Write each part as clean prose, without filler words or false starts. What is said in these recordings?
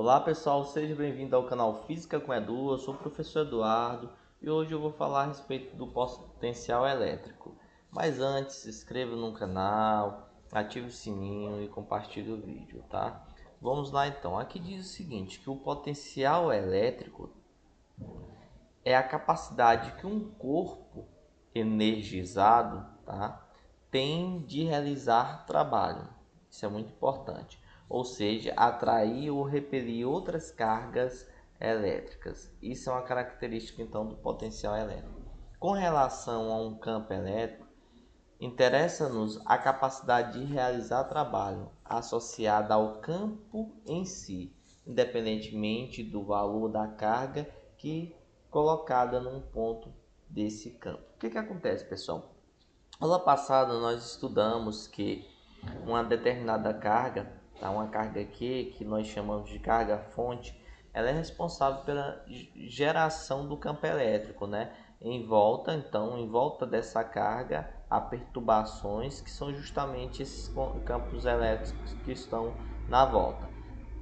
Olá pessoal, seja bem-vindo ao canal Física com Edu, eu sou o professor Eduardo e hoje eu vou falar a respeito do potencial elétrico. Mas antes, se inscreva no canal, ative o sininho e compartilhe o vídeo, tá? Vamos lá então, aqui diz o seguinte, que o potencial elétrico é a capacidade que um corpo energizado, tá, tem de realizar trabalho. Isso é muito importante. Ou seja, atrair ou repelir outras cargas elétricas. Isso é uma característica então do potencial elétrico. Com relação a um campo elétrico, interessa-nos a capacidade de realizar trabalho associada ao campo em si, independentemente do valor da carga que colocada num ponto desse campo. O que acontece, pessoal? Aula passada nós estudamos que uma determinada carga, tá? Uma carga que nós chamamos de carga fonte, ela é responsável pela geração do campo elétrico, né? Em volta dessa carga há perturbações que são justamente esses campos elétricos que estão na volta.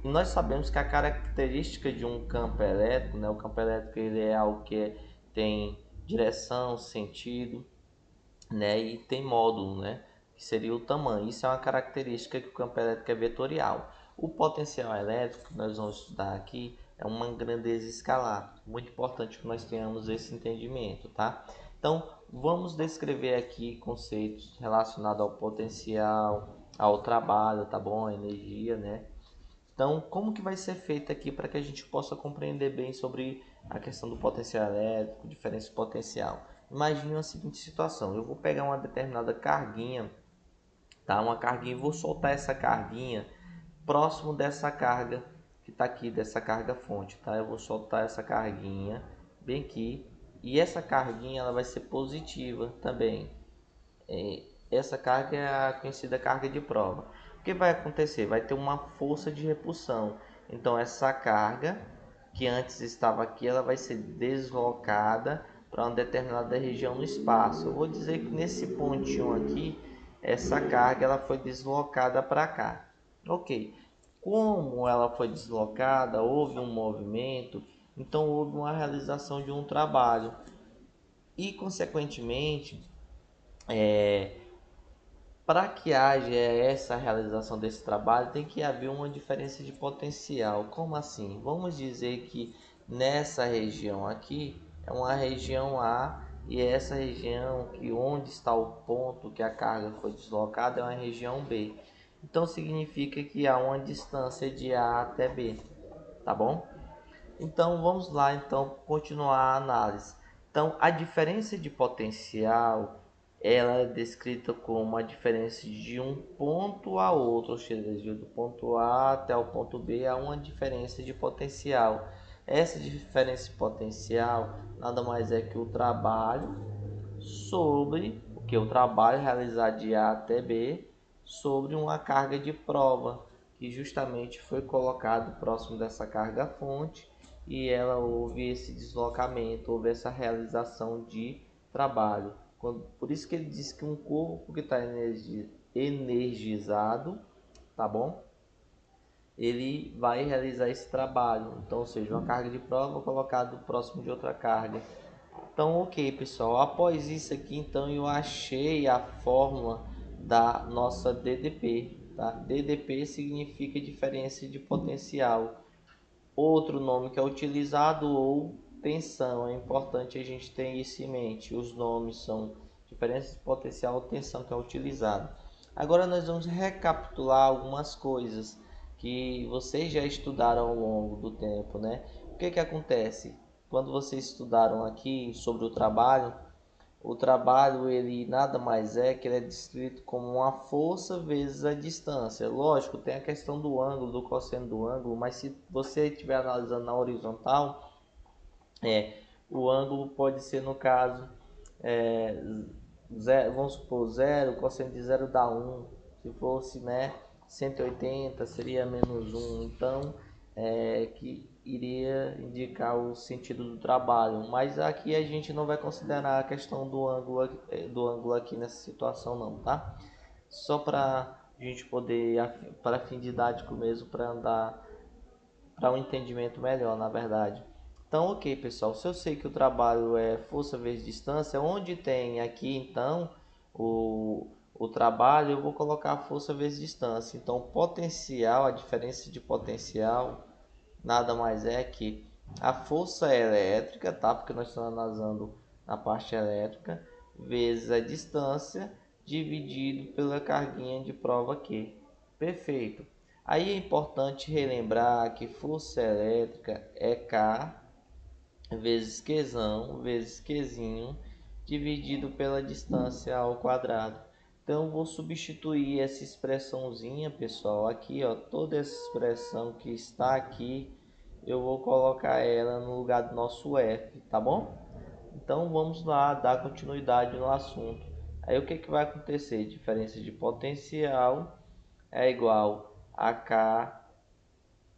E nós sabemos que a característica de um campo elétrico, né? O campo elétrico ele é algo que tem direção, sentido, né, e tem módulo, né, que seria o tamanho. Isso é uma característica que o campo elétrico é vetorial. O potencial elétrico que nós vamos estudar aqui é uma grandeza escalar. Muito importante que nós tenhamos esse entendimento, tá? Então, vamos descrever aqui conceitos relacionados ao potencial, ao trabalho, tá bom? A energia, né? Então, como que vai ser feito aqui para que a gente possa compreender bem sobre a questão do potencial elétrico, diferença de potencial? Imagine a seguinte situação: eu vou pegar uma determinada carguinha, tá? Uma carguinha e vou soltar essa carguinha próximo dessa carga que está aqui, dessa carga fonte, tá? Eu vou soltar essa carguinha bem aqui e essa carguinha ela vai ser positiva também. Essa carga é a conhecida carga de prova. O que vai acontecer? Vai ter uma força de repulsão. Então essa carga que antes estava aqui, ela vai ser deslocada para uma determinada região no espaço. Eu vou dizer que nesse pontinho aqui, essa carga ela foi deslocada para cá. Ok. Como ela foi deslocada, houve um movimento, então houve uma realização de um trabalho. E consequentemente, para que haja essa realização desse trabalho, tem que haver uma diferença de potencial. Como assim? Vamos dizer que nessa região aqui é uma região A e essa região que onde está o ponto que a carga foi deslocada é uma região B. Então significa que há uma distância de A até B, tá bom? Então vamos lá então continuar a análise. Então a diferença de potencial ela é descrita como a diferença de um ponto a outro, ou seja, do ponto A até o ponto B há uma diferença de potencial. Essa diferença de potencial nada mais é que o trabalho sobre o que o trabalho realizar de A até B sobre uma carga de prova que justamente foi colocado próximo dessa carga fonte e ela houve esse deslocamento, houve essa realização de trabalho. Por isso que ele diz que um corpo que está energizado, tá bom? Ele vai realizar esse trabalho. Então, ou seja, uma carga de prova colocado próximo de outra carga. Então, ok, pessoal. Após isso aqui, então eu achei a fórmula da nossa DDP. Tá? DDP significa diferença de potencial. Outro nome que é utilizado ou tensão. É importante a gente ter isso em mente. Os nomes são diferença de potencial ou tensão que é utilizado. Agora nós vamos recapitular algumas coisas que vocês já estudaram ao longo do tempo, né? O que acontece? Quando vocês estudaram aqui sobre o trabalho ele nada mais é que ele é descrito como uma força vezes a distância. Lógico, tem a questão do ângulo, do cosseno do ângulo, mas se você estiver analisando na horizontal, o ângulo pode ser no caso, zero, vamos supor, zero, cosseno de zero dá 1. Se fosse, né, 180 seria menos 1. Então, que iria indicar o sentido do trabalho. Mas aqui a gente não vai considerar a questão do ângulo aqui nessa situação não, tá? Só para a gente poder, para fim didático mesmo, para andar para um entendimento melhor, na verdade. Então, ok, pessoal, se eu sei que o trabalho é força vezes distância, onde tem aqui, então, o trabalho, eu vou colocar força vezes distância. Então, potencial, a diferença de potencial, nada mais é que a força elétrica, tá? Porque nós estamos analisando a parte elétrica, vezes a distância, dividido pela carguinha de prova aqui. Perfeito. Aí é importante relembrar que força elétrica é K vezes Qzão vezes Qzinho dividido pela distância ao quadrado. Então vou substituir essa expressãozinha, pessoal, aqui, ó, toda essa expressão que está aqui, eu vou colocar ela no lugar do nosso f, tá bom? Então vamos lá dar continuidade no assunto. Aí o que vai acontecer? Diferença de potencial é igual a K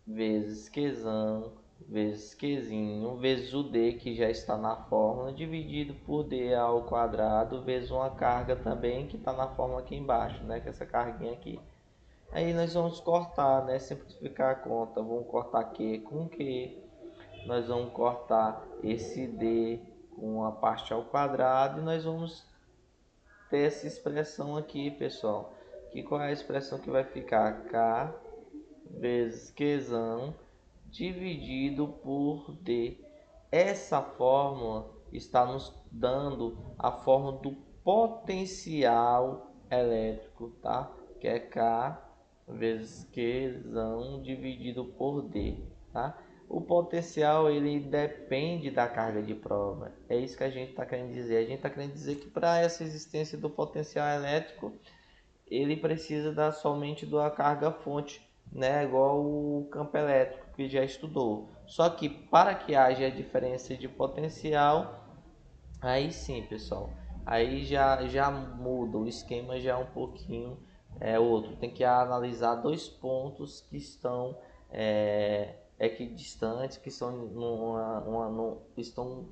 vezes Qzão vezes Qzinho vezes o D, que já está na fórmula, dividido por D ao quadrado, vezes uma carga também, que está na fórmula aqui embaixo, né? Que é essa carguinha aqui. Aí nós vamos cortar, né? Simplificar a conta. Vamos cortar Q com Q. Nós vamos cortar esse D com a parte ao quadrado. E nós vamos ter essa expressão aqui, pessoal. Que qual é a expressão que vai ficar? K vezes Qzão dividido por D. Essa fórmula está nos dando a fórmula do potencial elétrico, tá? Que é K vezes Qzão dividido por D, tá? O potencial ele depende da carga de prova. É isso que a gente está querendo dizer. A gente está querendo dizer que para essa existência do potencial elétrico, ele precisa somente da carga fonte, né? Igual o campo elétrico que já estudou. Só que para que haja a diferença de potencial, aí sim, pessoal, aí já muda, o esquema já é um pouquinho outro. Tem que analisar dois pontos que estão equidistantes, que estão estão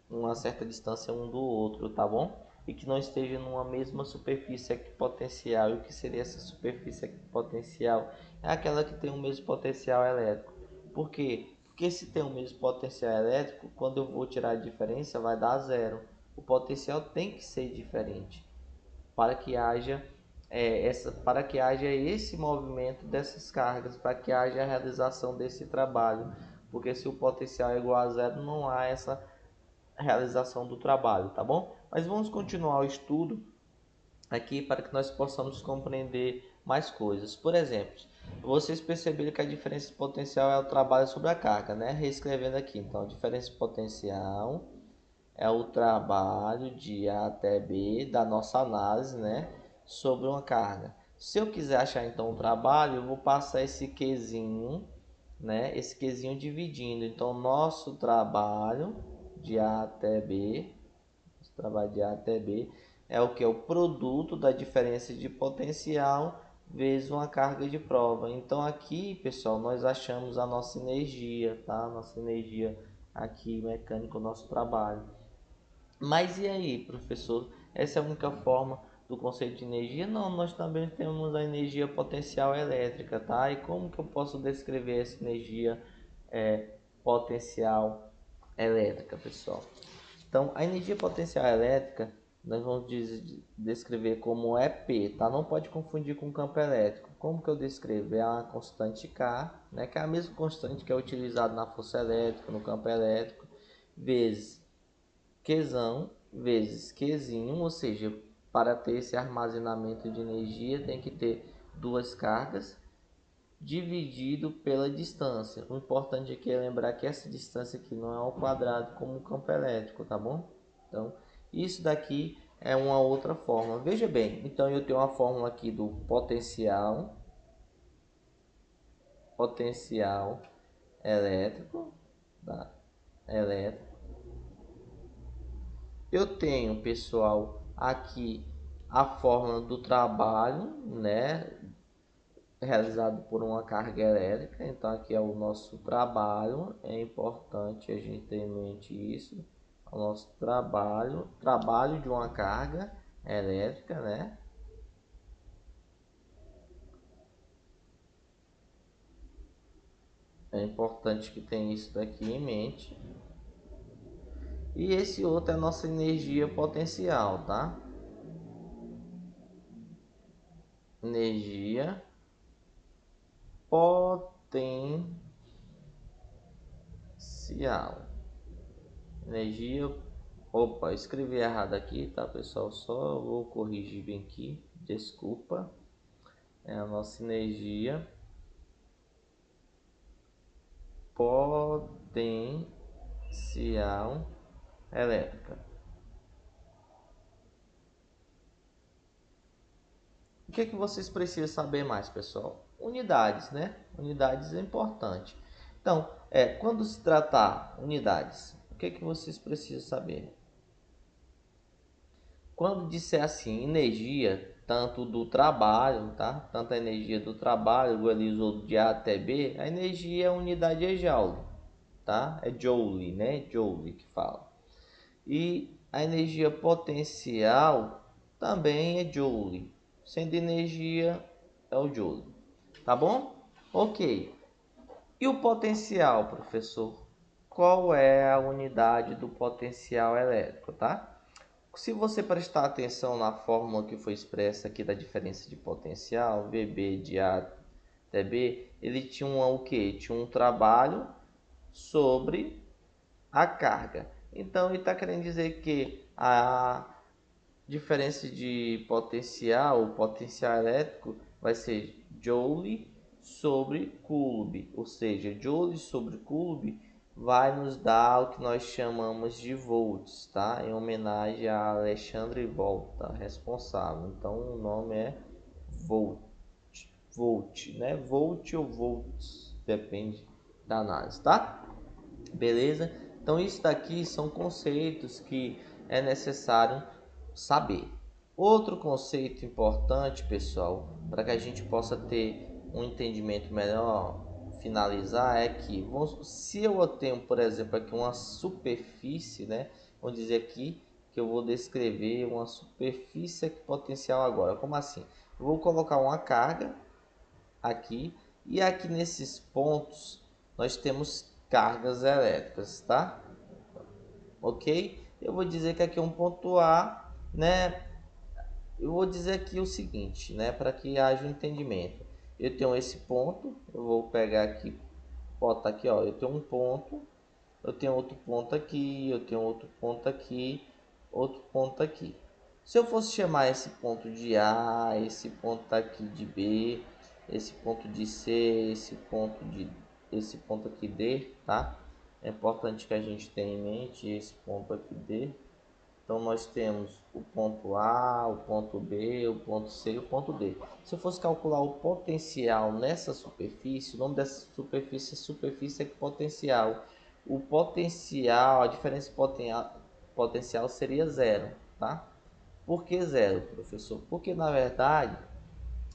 uma certa distância um do outro, tá bom? E que não esteja numa mesma superfície equipotencial. E o que seria essa superfície equipotencial? É aquela que tem o mesmo potencial elétrico. Por quê? Porque se tem o mesmo potencial elétrico, quando eu vou tirar a diferença, vai dar zero. O potencial tem que ser diferente para que haja para que haja esse movimento dessas cargas, para que haja a realização desse trabalho. Porque se o potencial é igual a zero, não há essa realização do trabalho, tá bom? Mas vamos continuar o estudo aqui para que nós possamos compreender mais coisas. Por exemplo, vocês perceberam que a diferença potencial é o trabalho sobre a carga, né? Reescrevendo aqui, então, a diferença potencial é o trabalho de A até B da nossa análise, né, sobre uma carga. Se eu quiser achar então o trabalho, eu vou passar esse Qzinho, né, esse Qzinho dividindo. Então, nosso trabalho de A até B, trabalho de A até B é o que? É o produto da diferença de potencial vezes uma carga de prova. Então aqui, pessoal, nós achamos a nossa energia, tá? Nossa energia aqui mecânica, o nosso trabalho. Mas e aí, professor? Essa é a única forma do conceito de energia? Não, nós também temos a energia potencial elétrica, tá? E como que eu posso descrever essa energia potencial elétrica, pessoal? Então, a energia potencial elétrica nós vamos descrever como EP, tá? Não pode confundir com campo elétrico. Como que eu descrevo? É a constante K, né? Que é a mesma constante que é utilizada na força elétrica, no campo elétrico, vezes Qzão, vezes Qzinho, ou seja, para ter esse armazenamento de energia tem que ter duas cargas, dividido pela distância. O importante aqui é lembrar que essa distância aqui não é ao quadrado como o campo elétrico, tá bom? Então, isso daqui é uma outra fórmula. Veja bem, então eu tenho uma fórmula aqui do potencial elétrico, tá? Elétrico. Eu tenho, pessoal, aqui a fórmula do trabalho, né? Realizado por uma carga elétrica. Então aqui é o nosso trabalho, é importante a gente ter em mente isso, o nosso trabalho de uma carga elétrica, né? É importante que tenha isso daqui em mente. E esse outro é a nossa energia potencial, tá? Energia potencial. Energia. Opa, escrevi errado aqui, tá, pessoal? Só vou corrigir bem aqui. Desculpa. É a nossa energia potencial elétrica. O que é que vocês precisam saber mais, pessoal? Unidades, né? Unidades é importante. Então, quando se tratar unidades, o que é que vocês precisam saber? Quando disser assim, energia, tanto do trabalho, tá? Tanto a energia do trabalho, o Eli usou de A até B, a energia, a unidade é joule, tá? É joule, né? Joule que fala. E a energia potencial também é joule. Sendo energia, é o joule. Tá bom? Ok. E o potencial, professor? Qual é a unidade do potencial elétrico, tá? Se você prestar atenção na fórmula que foi expressa aqui da diferença de potencial, VB de A até B, ele tinha o quê? Tinha um trabalho sobre a carga. Então, ele está querendo dizer que a diferença de potencial, o potencial elétrico, vai ser Joule sobre Coulomb, ou seja, Joule sobre Coulomb vai nos dar o que nós chamamos de volts, tá? Em homenagem a Alexandre Volta, responsável. Então o nome é volt, né? Volt ou volts, depende da análise, tá? Beleza? Então isso daqui são conceitos que é necessário saber. Outro conceito importante, pessoal, para que a gente possa ter um entendimento melhor, finalizar, é que se eu tenho, por exemplo, aqui uma superfície, né? Vamos dizer aqui que eu vou descrever uma superfície potencial agora. Como assim? Eu vou colocar uma carga aqui e aqui nesses pontos nós temos cargas elétricas, tá? Ok? Eu vou dizer que aqui é um ponto A, né? Eu vou dizer aqui o seguinte, né? Para que haja um entendimento. Eu tenho esse ponto, eu vou pegar aqui, botar aqui, ó. Eu tenho um ponto, eu tenho outro ponto aqui, eu tenho outro ponto aqui, outro ponto aqui. Se eu fosse chamar esse ponto de A, esse ponto aqui de B, esse ponto de C, esse ponto aqui D, tá? É importante que a gente tenha em mente esse ponto aqui D. Então nós temos o ponto A, o ponto B, o ponto C e o ponto D. Se eu fosse calcular o potencial nessa superfície, o nome dessa superfície é superfície equipotencial. O potencial, a diferença potencial seria zero, tá? Por que zero, professor? Porque na verdade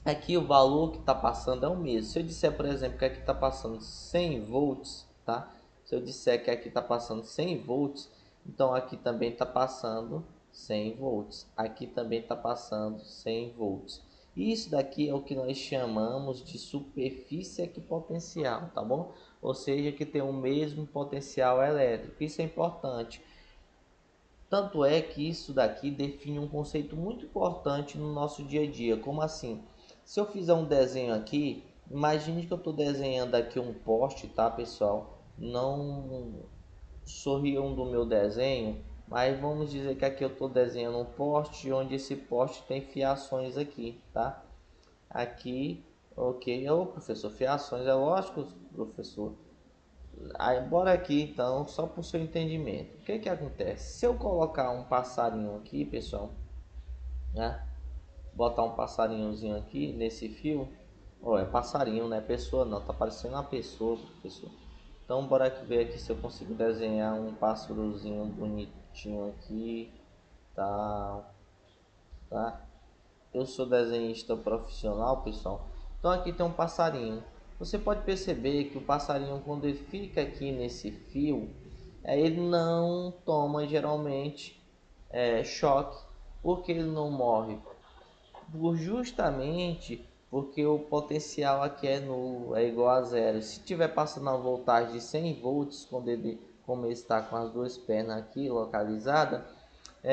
aqui o valor que está passando é o mesmo. Se eu disser, por exemplo, que aqui está passando 100 volts, tá? Se eu disser que aqui está passando 100 volts, então aqui também está passando 100 volts. Aqui também está passando 100 volts. Isso daqui é o que nós chamamos de superfície equipotencial, tá bom? Ou seja, que tem o mesmo potencial elétrico. Isso é importante. Tanto é que isso daqui define um conceito muito importante no nosso dia a dia. Como assim? Se eu fizer um desenho aqui, imagine que eu estou desenhando aqui um poste, tá, pessoal? Não sorriam do meu desenho, mas vamos dizer que aqui eu estou desenhando um poste, onde esse poste tem fiações aqui, tá? Aqui, ok. Ô, professor, fiações, é lógico, professor. Aí, bora aqui então, só para o seu entendimento. O que que acontece? Se eu colocar um passarinho aqui, pessoal, né? Botar um passarinhozinho aqui nesse fio. Ó, é passarinho, não é pessoa não. Tá parecendo uma pessoa, professor. Então, bora ver aqui se eu consigo desenhar um pássarozinho bonitinho aqui. Tá? Eu sou desenhista profissional, pessoal. Então aqui tem um passarinho. Você pode perceber que o passarinho, quando ele fica aqui nesse fio, ele não toma geralmente choque. Porque ele não morre? Por justamente porque o potencial aqui é nulo, é igual a zero. Se tiver passando a voltagem de 100 volts, quando ele, como ele está com as duas pernas aqui localizadas,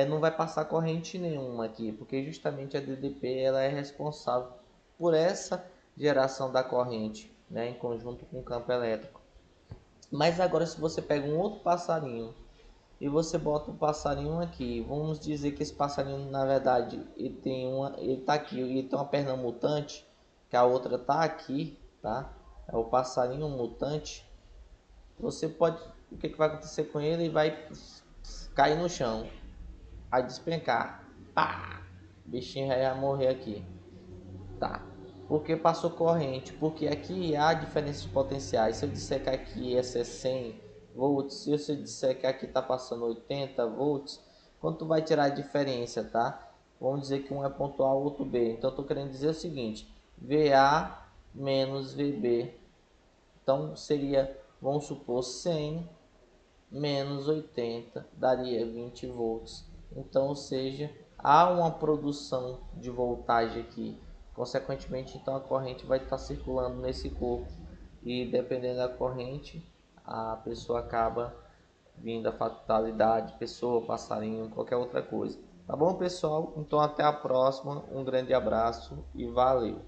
não vai passar corrente nenhuma aqui, porque justamente a DDP ela é responsável por essa geração da corrente, né, em conjunto com o campo elétrico. Mas agora, se você pega um outro passarinho e você bota um passarinho aqui, vamos dizer que esse passarinho, na verdade, ele tá aqui, ele tem uma perna mutante, que a outra tá aqui, tá? É o passarinho mutante. Você pode, o que vai acontecer com ele? Ele vai cair no chão, vai despencar, pá, o bichinho vai morrer aqui, tá? Porque passou corrente, porque aqui há diferença de potenciais. Se eu disser que aqui esse é 100 volts, se eu disser que aqui está passando 80 volts, quanto vai tirar a diferença, tá? Vamos dizer que um é ponto A, o outro B. Então estou querendo dizer o seguinte: VA menos VB. Então seria, vamos supor, 100 menos 80 daria 20 volts. Então, ou seja, há uma produção de voltagem aqui. Consequentemente, então a corrente vai estar circulando nesse corpo e dependendo da corrente, a pessoa acaba vindo a fatalidade, pessoa, passarinho, qualquer outra coisa. Tá bom, pessoal? Então até a próxima. Um grande abraço e valeu.